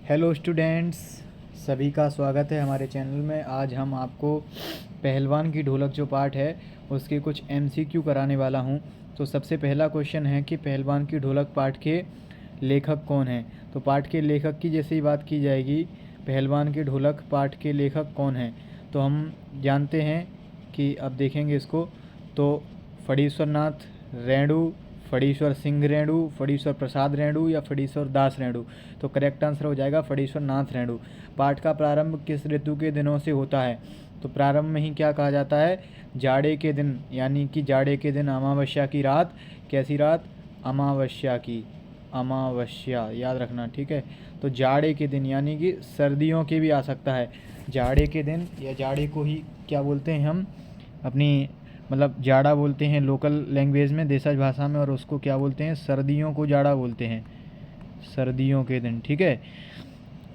Hello students, सभी का स्वागत है हमारे चैनल में। आज हम आपको पहलवान की ढोलक जो पाठ है उसके कुछ एमसीक्यू कराने वाला हूं। तो सबसे पहला क्वेश्चन है कि पहलवान की ढोलक पाठ के लेखक कौन हैं। तो पाठ के लेखक की जैसे ही बात की जाएगी, पहलवान की ढोलक पाठ के लेखक कौन हैं, तो हम जानते हैं कि अब देखेंगे इसको। तो फणीश्वर नाथ रेणु, फणीश्वर सिंह रेणु, फणीश्वर प्रसाद रेणु या फणीश्वर दास रेणु। तो करेक्ट आंसर हो जाएगा फणीश्वर नाथ रेणु। पाठ का प्रारंभ किस ऋतु के दिनों से होता है। तो प्रारंभ में ही क्या कहा जाता है, जाड़े के दिन, यानी कि जाड़े के दिन अमावस्या की रात। कैसी रात, अमावस्या की, अमावस्या याद रखना, ठीक है। तो जाड़े के दिन यानी कि सर्दियों के भी आ सकता है। जाड़े के दिन या जाड़े को ही क्या बोलते हैं हम अपनी, मतलब जाड़ा बोलते हैं लोकल लैंग्वेज में, देशज भाषा में, और उसको क्या बोलते हैं, सर्दियों को जाड़ा बोलते हैं, सर्दियों के दिन, ठीक है।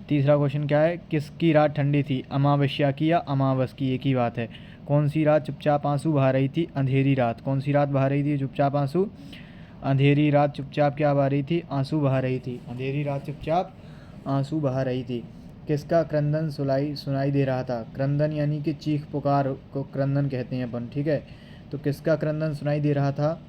तीसरा क्वेश्चन क्या है, किसकी रात ठंडी थी, अमावस्या की या अमावस की, एक ही बात है। कौन सी रात चुपचाप आंसू बहा रही थी, अंधेरी रात। कौन सी रात बहा रही थी चुपचाप आंसू, अंधेरी रात चुपचाप क्या बहा रही थी, आंसू बहा रही थी, अंधेरी रात चुपचाप आंसू बहा रही थी। किसका क्रंदन सुनाई सुनाई दे रहा था। क्रंदन यानी कि चीख पुकार को क्रंदन कहते हैं अपन, ठीक है। तो किसका क्रंदन सुनाई दे रहा था,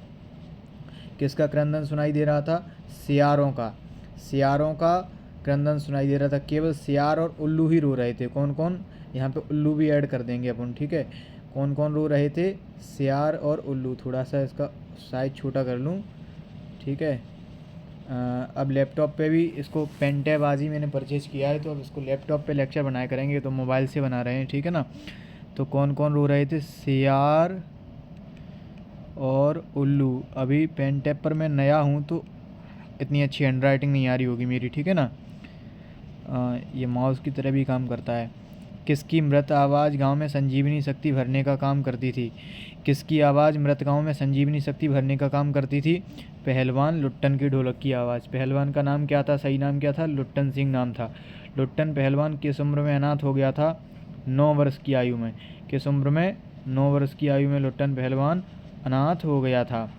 किसका क्रंदन सुनाई दे रहा था, सियारों का, सियारों का क्रंदन सुनाई दे रहा था। केवल सियार और उल्लू ही रो रहे थे। कौन कौन, यहाँ पे उल्लू भी ऐड कर देंगे अपन, ठीक है। कौन कौन रो रहे थे, सियार और उल्लू। थोड़ा सा इसका साइज छोटा कर लूँ, ठीक है। अब लैपटॉप पे भी इसको पेन टैब आज ही मैंने परचेज़ किया है, तो अब इसको लैपटॉप पे लेक्चर बनाया करेंगे, तो मोबाइल से बना रहे हैं, ठीक है ना। तो कौन कौन रो रहे थे, सियार और उल्लू। अभी पेन टैब पर मैं नया हूँ तो इतनी अच्छी हैंड राइटिंग नहीं आ रही होगी मेरी, ठीक है ना। ये माउस की तरह भी काम करता है। किसकी मृत आवाज़ गांव में संजीवनी शक्ति भरने का काम करती थी। किसकी आवाज़ मृत गांव में संजीवनी शक्ति भरने का काम करती थी, पहलवान लुट्टन की ढोलक की आवाज़। पहलवान का नाम क्या था, सही नाम क्या था, लुट्टन सिंह नाम था। लुट्टन पहलवान किस उम्र में अनाथ हो गया था, 9 वर्ष की आयु में। किस उम्र में, 9 वर्ष की आयु में लुट्टन पहलवान अनाथ हो गया था।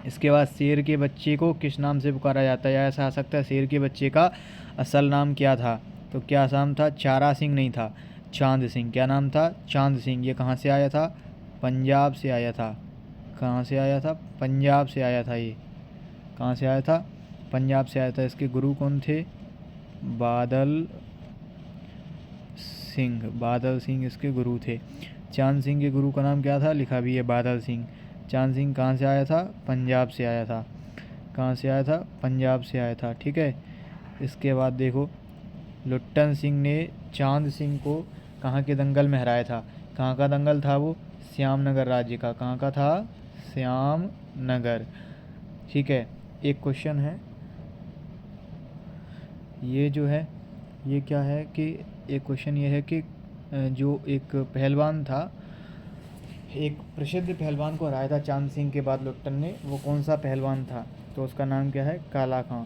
इसके बाद शेर के बच्चे को किस नाम से पुकारा जाता है, या ऐसा आ सकता है शेर के बच्चे का असल नाम क्या था। तो क्या नाम था, चारा सिंह नहीं था, चांद सिंह। क्या नाम था, चांद सिंह। ये कहाँ से आया था, पंजाब से आया था। कहाँ से आया था, पंजाब से आया था। ये कहाँ से आया था, पंजाब से आया था। इसके गुरु कौन थे, बादल सिंह, बादल सिंह इसके गुरु थे। चांद सिंह के गुरु का नाम क्या था, लिखा भी है बादल सिंह। चांद सिंह कहाँ से आया था, पंजाब से आया था। कहाँ से आया था, पंजाब से आया था, ठीक है। इसके बाद देखो, लुट्टन सिंह ने चांद सिंह को कहाँ के दंगल में हराया था। कहाँ का दंगल था वो, श्यामनगर राज्य का। कहाँ का था, श्यामनगर, ठीक है। एक क्वेश्चन है, ये जो है ये क्या है कि, एक क्वेश्चन ये है कि जो एक पहलवान था, एक प्रसिद्ध पहलवान को हराया था चांद सिंह के बाद लुट्टन ने, वो कौन सा पहलवान था। तो उसका नाम क्या है, काला खां।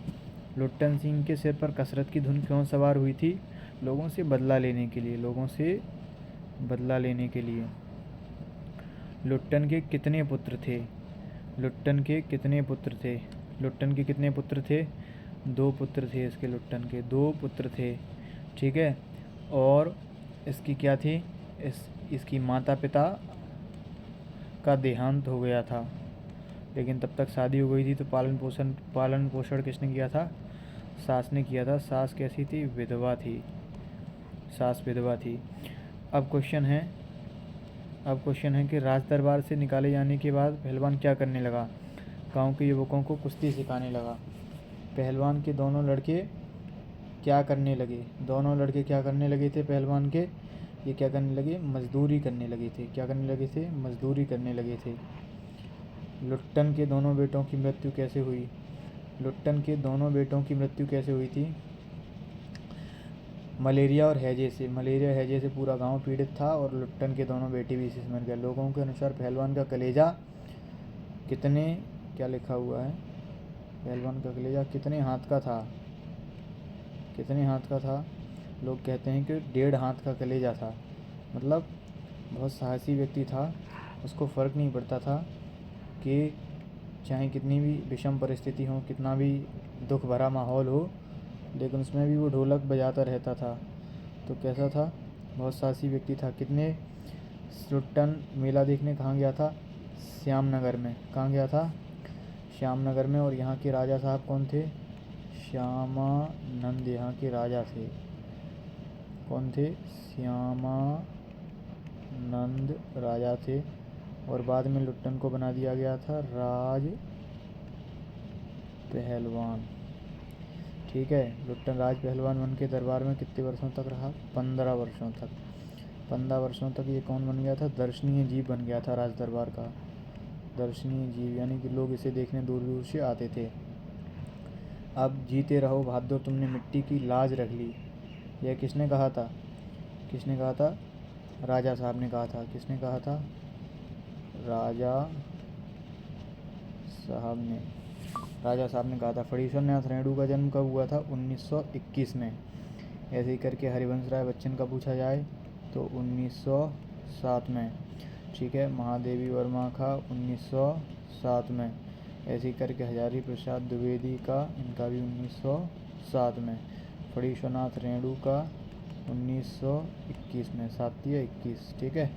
लुट्टन सिंह के सिर पर कसरत की धुन क्यों सवार हुई थी, लोगों से बदला लेने के लिए, लोगों से बदला लेने के लिए। लुट्टन के कितने पुत्र थे, लुट्टन के कितने पुत्र थे, लुट्टन के कितने पुत्र थे, 2 पुत्र थे इसके, लुट्टन के 2 पुत्र थे, ठीक है। और इसकी क्या थी, इसकी माता पिता का देहांत हो गया था, लेकिन तब तक शादी हो गई थी। तो पालन पोषण किसने किया था, सास ने किया था। सास कैसी थी, विधवा थी, सास विधवा थी। अब क्वेश्चन है, कि राज दरबार से निकाले जाने के बाद पहलवान क्या करने लगा, गांव के युवकों को कुश्ती सिखाने लगा। पहलवान के दोनों लड़के क्या करने लगे, दोनों लड़के क्या करने लगे थे पहलवान के, ये क्या करने लगे, मजदूरी करने लगे थे। क्या करने लगे थे, मजदूरी करने लगे थे। लुट्टन के दोनों बेटों की मृत्यु कैसे हुई, लुट्टन के दोनों बेटों की मृत्यु कैसे हुई थी, मलेरिया और हैजे से। मलेरिया हैजे से पूरा गांव पीड़ित था, और लुट्टन के दोनों बेटे भी इसी से मर गए। लोगों के अनुसार पहलवान का कलेजा कितने, क्या लिखा हुआ है, पहलवान का कलेजा कितने हाथ का था, कितने हाथ का था। लोग कहते हैं कि 1.5 हाथ का कलेजा था। मतलब बहुत साहसी व्यक्ति था, उसको फ़र्क नहीं पड़ता था कि चाहे कितनी भी विषम परिस्थिति हो, कितना भी दुख भरा माहौल हो, लेकिन उसमें भी वो ढोलक बजाता रहता था। तो कैसा था? बहुत साहसी व्यक्ति था। कितने लुट्टन मेला देखने कहाँ गया था? श्यामनगर में। कहाँ गया था? श्यामनगर में। और यहाँ के राजा साहब कौन थे? श्यामानंद यहाँ के राजा थे। कौन थे? श्यामानंद राजा थे। और बाद में लुट्टन को बना दिया गया था राज पहलवान। ठीक है, लुट्टन राज पहलवान बन के दरबार में कितने वर्षों तक रहा? 15 वर्षों तक। 15 वर्षों तक ये कौन बन गया था? दर्शनीय जीव बन गया था राज दरबार का। दर्शनीय जीव यानी कि लोग इसे देखने दूर दूर से आते थे। अब जीते रहो बहादुर, तुमने मिट्टी की लाज रख ली, यह किसने कहा था? किसने कहा था? राजा साहब ने कहा था। किसने कहा था? राजा साहब ने। राजा साहब ने कहा था। फणीश्वर नाथ रेणु का जन्म कब हुआ था? 1921 में। ऐसे ही करके हरिवंश राय बच्चन का पूछा जाए तो 1907 में। ठीक है, महादेवी वर्मा का 1907 में। ऐसे ही करके हजारी प्रसाद द्विवेदी का, इनका भी 1907 में। फणीश्वर नाथ रेणु का 1921 में। 7 या 21। ठीक है,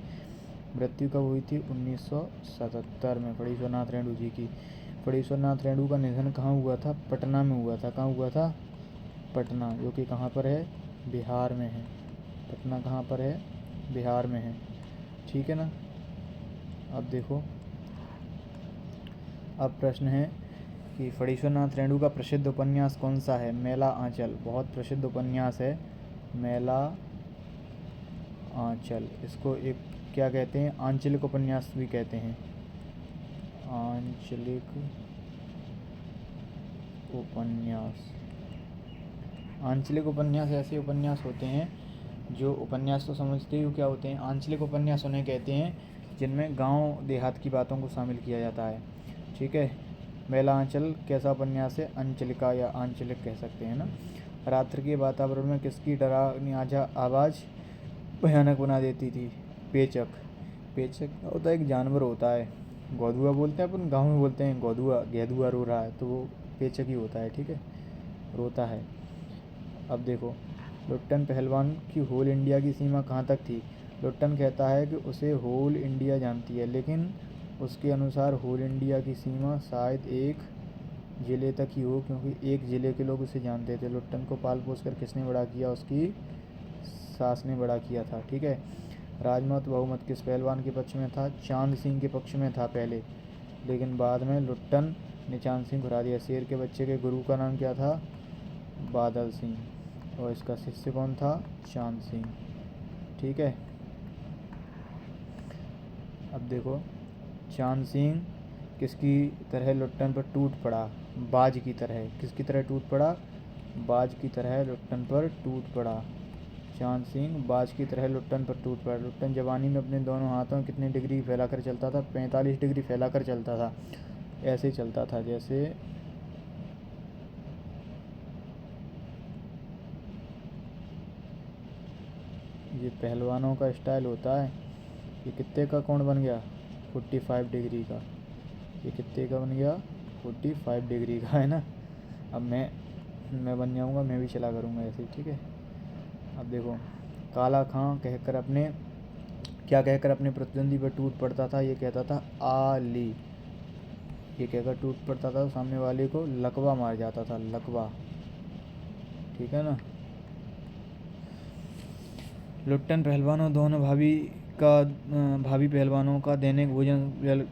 मृत्यु कब हुई थी? 1977 में फणीश्वर नाथ रेणु जी की। फणीश्वर नाथ रेणु का निधन कहाँ हुआ था? पटना में हुआ था। कहाँ हुआ था? पटना, जो कि कहाँ पर है? बिहार में है। पटना कहाँ पर है? बिहार में है। ठीक है ना। अब देखो, अब प्रश्न है कि फणीश्वर नाथ रेणु का प्रसिद्ध उपन्यास कौन सा है? मेला आंचल बहुत प्रसिद्ध उपन्यास है, मेला आंचल। इसको एक क्या कहते हैं? आंचलिक उपन्यास भी कहते हैं। आंचलिक उपन्यास। आंचलिक उपन्यास ऐसे उपन्यास होते हैं जो, उपन्यास तो समझते ही क्या होते हैं। आंचलिक उपन्यास उन्हें कहते हैं जिनमें गांव देहात की बातों को शामिल किया जाता है। ठीक है, मेला आंचल कैसा उपन्यास है? अंचलिका या आंचलिक कह सकते हैं ना। रात्रि के वातावरण में किसकी डरावनी आवाज़ भयानक बना देती थी? पेचक। पेचक होता है एक जानवर होता है, गौधुआ बोलते हैं अपन, गाँव में बोलते हैं गौधुआ, गेधुआ रो रहा है तो वो पेचक ही होता है। ठीक है, रोता है। अब देखो, लुट्टन पहलवान की होल इंडिया की सीमा कहाँ तक थी? लुट्टन कहता है कि उसे होल इंडिया जानती है, लेकिन उसके अनुसार होल इंडिया की सीमा शायद एक ज़िले तक ही हो, क्योंकि एक ज़िले के लोग उसे जानते थे। लुट्टन को पाल पोस कर किसने बड़ा किया? उसकी सास ने बड़ा किया था। ठीक है, राजमत बहुमत किस पहलवान के पक्ष में था? चांद सिंह के पक्ष में था पहले, लेकिन बाद में लुट्टन ने चांद सिंह को हरा दिया। शेर के बच्चे के गुरु का नाम क्या था? बादल सिंह। और इसका शिष्य कौन था? चांद सिंह। ठीक है, अब देखो, चांद सिंह किसकी तरह लुट्टन पर टूट पड़ा? बाज की तरह। किसकी तरह टूट पड़ा? बाज की तरह लुट्टन पर टूट पड़ा। चांद सिंह बाज की तरह लुट्टन पर टूट पड़ा। लुट्टन जवानी में अपने दोनों हाथों में कितने डिग्री फैलाकर चलता था? 45 डिग्री फैलाकर चलता था। ऐसे चलता था जैसे ये पहलवानों का स्टाइल होता है। ये कितने का कोण बन गया? 45 डिग्री का। ये कितने का बन गया? 45 डिग्री का, है ना। अब मैं बन जाऊंगा, मैं भी चला करूंगा ऐसे। ठीक है, अब देखो, काला खां कहकर अपने क्या कहकर अपने प्रतिद्वंदी पर टूट पड़ता था? ये कहता था आली। ये कहकर टूट पड़ता था, सामने वाले को लकवा मार जाता था, लकवा। ठीक है ना। लुट्टन पहलवानों दोनों भाभी पहलवानों का दैनिक भोजन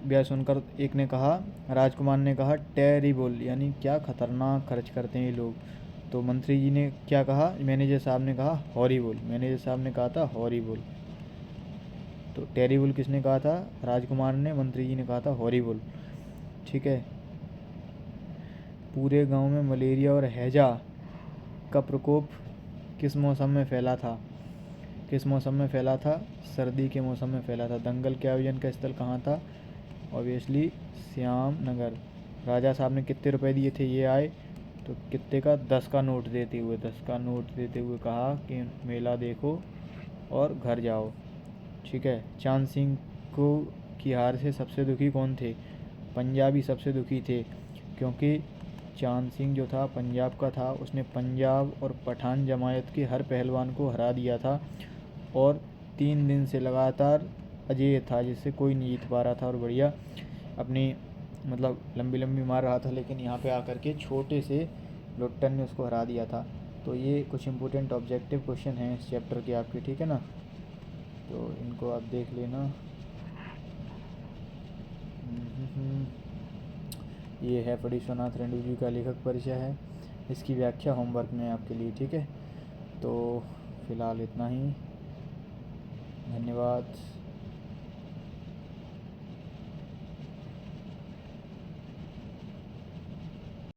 व्यय सुनकर एक ने कहा, राजकुमार ने कहा टेरिबल, यानी क्या खतरनाक खर्च करते हैं ये लोग। तो मंत्री जी ने क्या कहा? मैनेजर साहब ने कहा हॉरिबल। मैनेजर साहब ने कहा था हॉरिबल। तो टेरिबल किसने कहा था? राजकुमार ने। मंत्री जी ने कहा था हॉरिबल। ठीक है, पूरे गांव में मलेरिया और हैजा का प्रकोप किस मौसम में फैला था? किस मौसम में फैला था? सर्दी के मौसम में फैला था। दंगल के आयोजन का स्थल कहाँ था? ऑब्वियसली श्यामनगर। राजा साहब ने कितने रुपए दिए थे? ये आए तो कितने का? 10 का नोट देते हुए, 10 का नोट देते हुए कहा कि मेला देखो और घर जाओ। ठीक है, चांद सिंह को की हार से सबसे दुखी कौन थे? पंजाबी सबसे दुखी थे, क्योंकि चांद सिंह जो था पंजाब का था, उसने पंजाब और पठान जमायत के हर पहलवान को हरा दिया था और 3 दिन से लगातार अजेय था, जिससे कोई नहीं जीत पा रहा था और बढ़िया अपनी मतलब लंबी लंबी मार रहा था, लेकिन यहाँ पे आकर के छोटे से लुट्टन ने उसको हरा दिया था। तो ये कुछ इंपॉर्टेंट ऑब्जेक्टिव क्वेश्चन हैं इस चैप्टर के आपके, ठीक है ना, तो इनको आप देख लेना। ये है फणीश्वरनाथ रेणु जी का लेखक परिचय है, इसकी व्याख्या होमवर्क में आपके लिए, ठीक है। तो फिलहाल इतना ही, धन्यवाद।